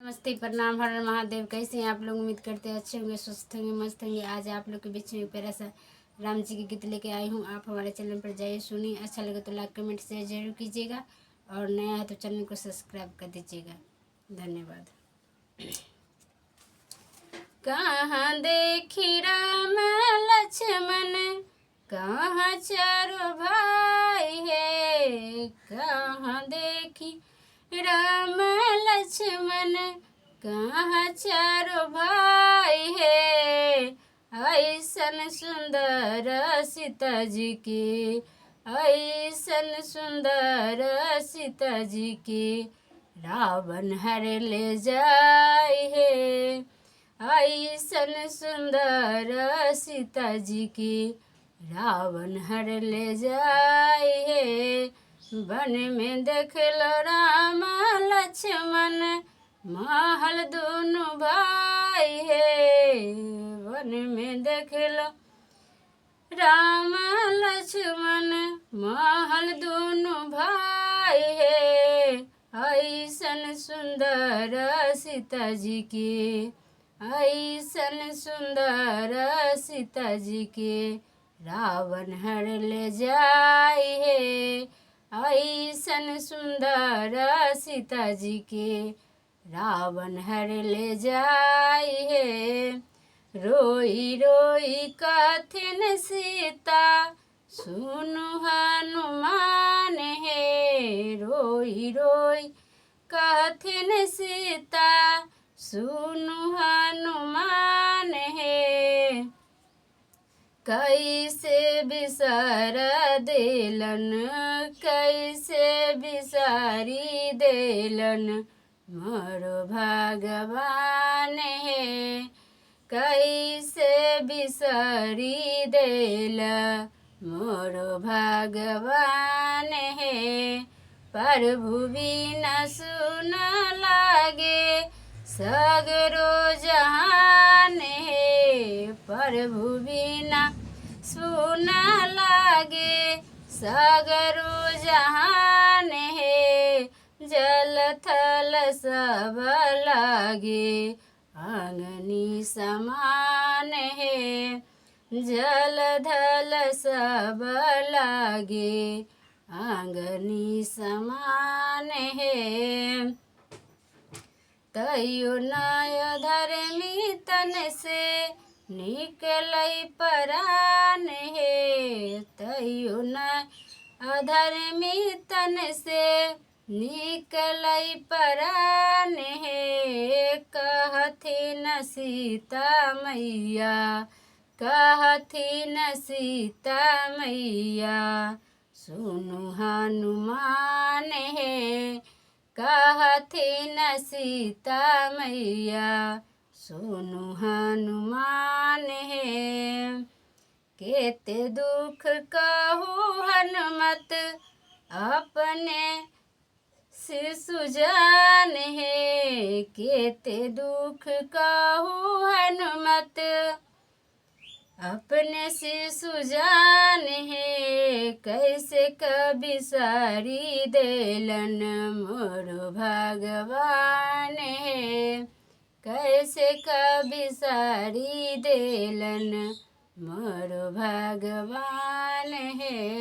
नमस्ते, प्रणाम, हर हर महादेव। कैसे हैं आप लोग? उम्मीद करते हैं अच्छे होंगे, स्वस्थ होंगे, मस्त होंगे। आज आप लोग के बीच में एक प्यारा सा राम जी की गीत लेके आई हूँ। आप हमारे चैनल पर जाइए, सुनिए। अच्छा लगे तो लाइक कमेंट शेयर जरूर कीजिएगा और नया है तो चैनल को सब्सक्राइब कर दीजिएगा। धन्यवाद। कहाँ देखी राम लक्ष्मण, कहाँ चारों भाई है। कहाँ देखी राम लक्ष्मण, कहाँ चारों भाई है। ऐसन सुंदर सीता जी की, ऐसन सुंदर सीता जी की, रावण हर ले जाए है। ऐसन सुंदर सीता जी की, रावण हर ले जाए है। वन में देख लो राम लक्ष्मण, महल दोनों भाई है। वन में देख लो राम लक्ष्मण, महल दोनों भाई है। ऐसन सुंदर सीता जी की, ऐसन सुंदर सीता जी के, रावण हर ले जाए है। ऐसन सुंदर सीता जी के, रावण हर ले जाए है। रोई रोई कथिन सीता, सुनु हनुमान है। रोई रोई कथिन सीता, सुनु हनुमान है। कैसे बिसर देलन, कैसे बिसारी देलन, मोरो भगवान है। कैसे बिसरी देल, मोरो भगवान है। प्रभु बिना सुन लागे, सगरो जहान है। प्रभु बिना सुन लागे, सगरो जहान है। जल थल सब लागे, आंगनी समान है। जल थल सब लागे, आंगनी समान है। तैयो नय धर्मी तन से, निकलई परान है। तैयो नय अधर्मी तन से, निकलई परान है। कहथिन सीता मैया, कहथिन सीता मैया, सुनु हनुमान है। कहथिन सीता मैया, सुनु हनुमान है। केते दुख कहू हनुमत, अपने शिशु जान है। केते दुख कहू हनुमत, अपने शिशु जान है। कैसे कभी सारी देलन, मोरो भगवान है। कैसे कभी सारी देलन, मोरो भगवान है।